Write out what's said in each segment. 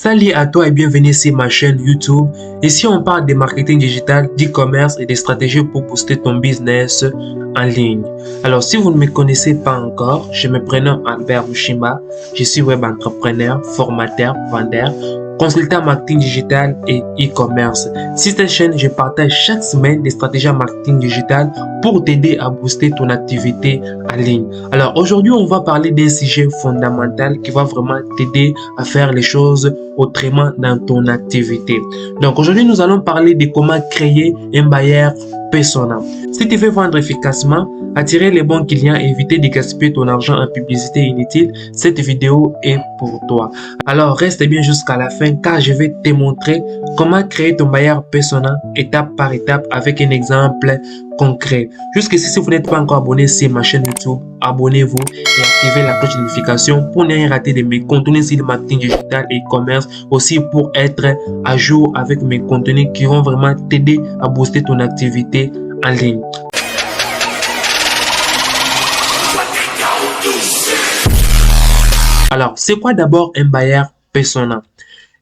Salut à toi et bienvenue sur ma chaîne YouTube. Ici, on parle de marketing digital, d'e-commerce et des stratégies pour booster ton business en ligne. Alors, si vous ne me connaissez pas encore, je me prénomme Albert Mushima. Je suis web entrepreneur, formateur, vendeur, consultant marketing digital et e-commerce. Sur cette chaîne, je partage chaque semaine des stratégies en marketing digital pour t'aider à booster ton activité en ligne. Alors, aujourd'hui, on va parler d'un sujet fondamental qui va vraiment t'aider à faire les choses autrement dans ton activité. Donc, aujourd'hui, nous allons parler de comment créer un buyer persona. Si tu veux vendre efficacement, attirer les bons clients et éviter de gaspiller ton argent en publicité inutile, cette vidéo est pour toi. Alors, reste bien jusqu'à la fin car je vais te montrer comment créer ton buyer persona étape par étape avec un exemple concret. Jusqu'ici, si vous n'êtes pas encore abonné sur ma chaîne YouTube, abonnez-vous et activez la cloche de notification pour ne rien rater de mes contenus sur le marketing digital et e-commerce, aussi pour être à jour avec mes contenus qui vont vraiment t'aider à booster ton activité en ligne. Alors, c'est quoi d'abord un buyer persona?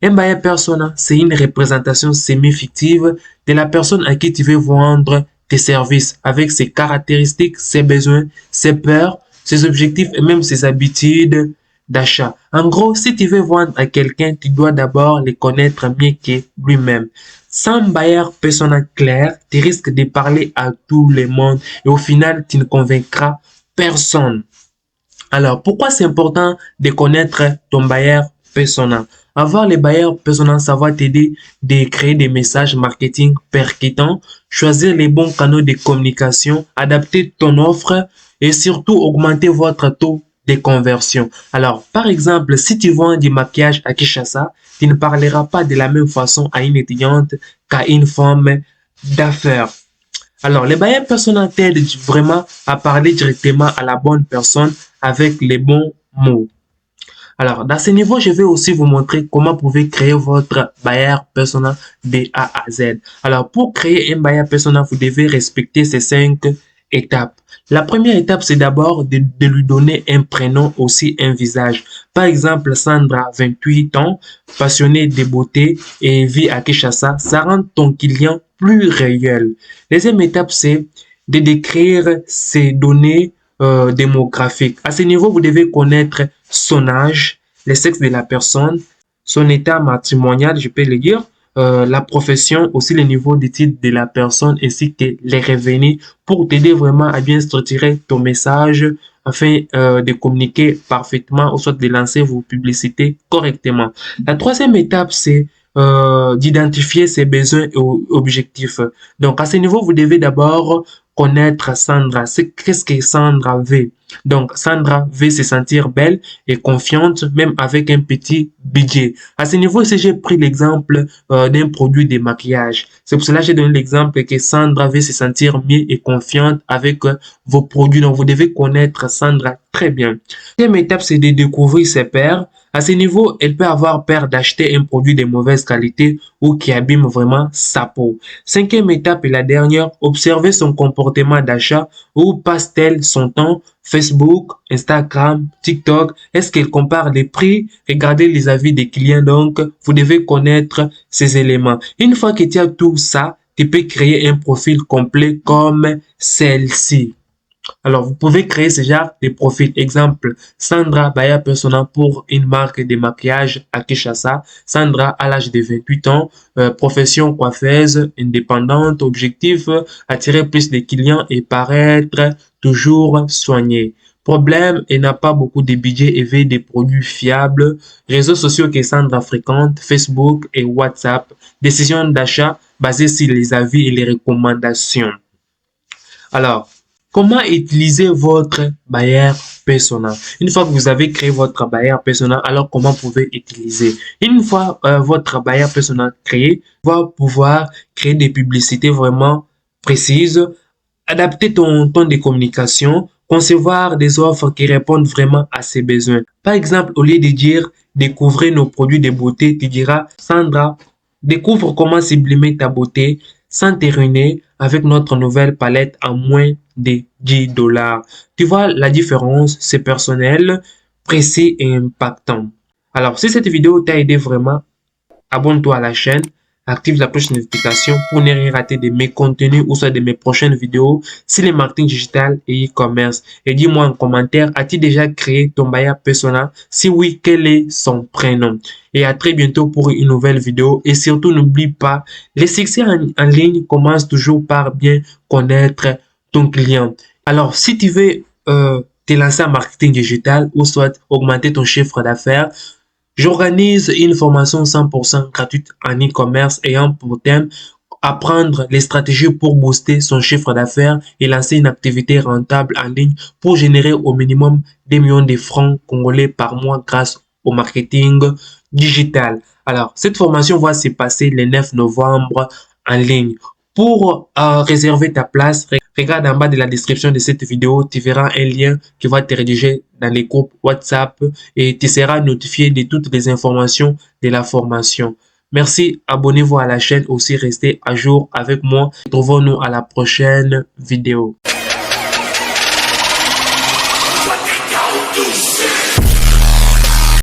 Un buyer persona, c'est une représentation semi-fictive de la personne à qui tu veux vendre tes services avec ses caractéristiques, ses besoins, ses peurs, ses objectifs et même ses habitudes d'achat. En gros, si tu veux vendre à quelqu'un, tu dois d'abord le connaître mieux que lui-même. Sans buyer persona clair, tu risques de parler à tout le monde et au final, tu ne convaincras personne. Alors, pourquoi c'est important de connaître ton buyer persona? Avoir les buyers persona, ça va t'aider de créer des messages marketing percutants, choisir les bons canaux de communication, adapter ton offre et surtout augmenter votre taux de conversion. Alors, par exemple, si tu vends du maquillage à Kinshasa, tu ne parleras pas de la même façon à une étudiante qu'à une femme d'affaires. Alors, les buyers persona t'aident vraiment à parler directement à la bonne personne avec les bons mots. Alors, dans ce niveau, je vais aussi vous montrer comment vous pouvez créer votre buyer persona de A à Z. Alors, pour créer un buyer persona, vous devez respecter ces 5 étapes. La première étape, c'est d'abord de lui donner un prénom, aussi un visage. Par exemple, Sandra, 28 ans, passionnée de beauté et vit à Kinshasa, ça rend ton client plus réel. Deuxième étape, c'est de décrire ses données démographique. À ce niveau, vous devez connaître son âge, le sexe de la personne, son état matrimonial, je peux le dire, la profession, aussi le niveau d'études de la personne ainsi que les revenus pour t'aider vraiment à bien structurer ton message afin de communiquer parfaitement ou soit de lancer vos publicités correctement. La troisième étape, c'est d'identifier ses besoins et objectifs. Donc, à ce niveau, vous devez d'abord connaître Sandra. Qu'est-ce que Sandra veut? Donc, Sandra veut se sentir belle et confiante, même avec un petit budget. À ce niveau, ici, j'ai pris l'exemple d'un produit de maquillage. C'est pour cela que j'ai donné l'exemple que Sandra veut se sentir mieux et confiante avec vos produits. Donc, vous devez connaître Sandra très bien. La deuxième étape, c'est de découvrir ses pairs. À ce niveau, elle peut avoir peur d'acheter un produit de mauvaise qualité ou qui abîme vraiment sa peau. Cinquième étape et la dernière, observer son comportement d'achat. Où passe-t-elle son temps? Facebook, Instagram, TikTok. Est-ce qu'elle compare les prix? Regardez les avis des clients. Donc, vous devez connaître ces éléments. Une fois que tu as tout ça, tu peux créer un profil complet comme celle-ci. Alors, vous pouvez créer ce genre de profil. Exemple, Sandra, buyer persona pour une marque de maquillage à Kinshasa. Sandra à l'âge de 28 ans, profession coiffeuse, indépendante, objectif, attirer plus de clients et paraître toujours soigné. Problème, elle n'a pas beaucoup de budget et veut des produits fiables. Réseaux sociaux que Sandra fréquente, Facebook et WhatsApp. Décision d'achat basée sur les avis et les recommandations. Alors, comment utiliser votre buyer persona? Une fois que vous avez créé votre buyer persona, alors comment vous pouvez utiliser? Une fois votre buyer persona créé, vous allez pouvoir créer des publicités vraiment précises, adapter ton ton de communication, concevoir des offres qui répondent vraiment à ses besoins. Par exemple, au lieu de dire découvrez nos produits de beauté, tu diras Sandra, découvre comment sublimer ta beauté sans te ruiner avec notre nouvelle palette à moins de 10 $. Tu vois la différence, c'est personnel, précis et impactant. Alors, si cette vidéo t'a aidé vraiment, abonne-toi à la chaîne, active la cloche de notification pour ne rien rater de mes contenus ou soit de mes prochaines vidéos sur le marketing digital et e-commerce. Et dis-moi en commentaire, as-tu déjà créé ton buyer persona? Si oui, quel est son prénom? Et à très bientôt pour une nouvelle vidéo. Et surtout, n'oublie pas, le succès en ligne commence toujours par bien connaître ton client. Alors, si tu veux te lancer en marketing digital ou soit augmenter ton chiffre d'affaires, j'organise une formation 100% gratuite en e-commerce ayant pour thème apprendre les stratégies pour booster son chiffre d'affaires et lancer une activité rentable en ligne pour générer au minimum des millions de francs congolais par mois grâce au marketing digital. Alors, cette formation va se passer le 9 novembre en ligne. Pour réserver ta place, regarde en bas de la description de cette vidéo, tu verras un lien qui va te rédiger dans les groupes WhatsApp et tu seras notifié de toutes les informations de la formation. Merci, abonnez-vous à la chaîne, aussi restez à jour avec moi. Retrouvons-nous à la prochaine vidéo.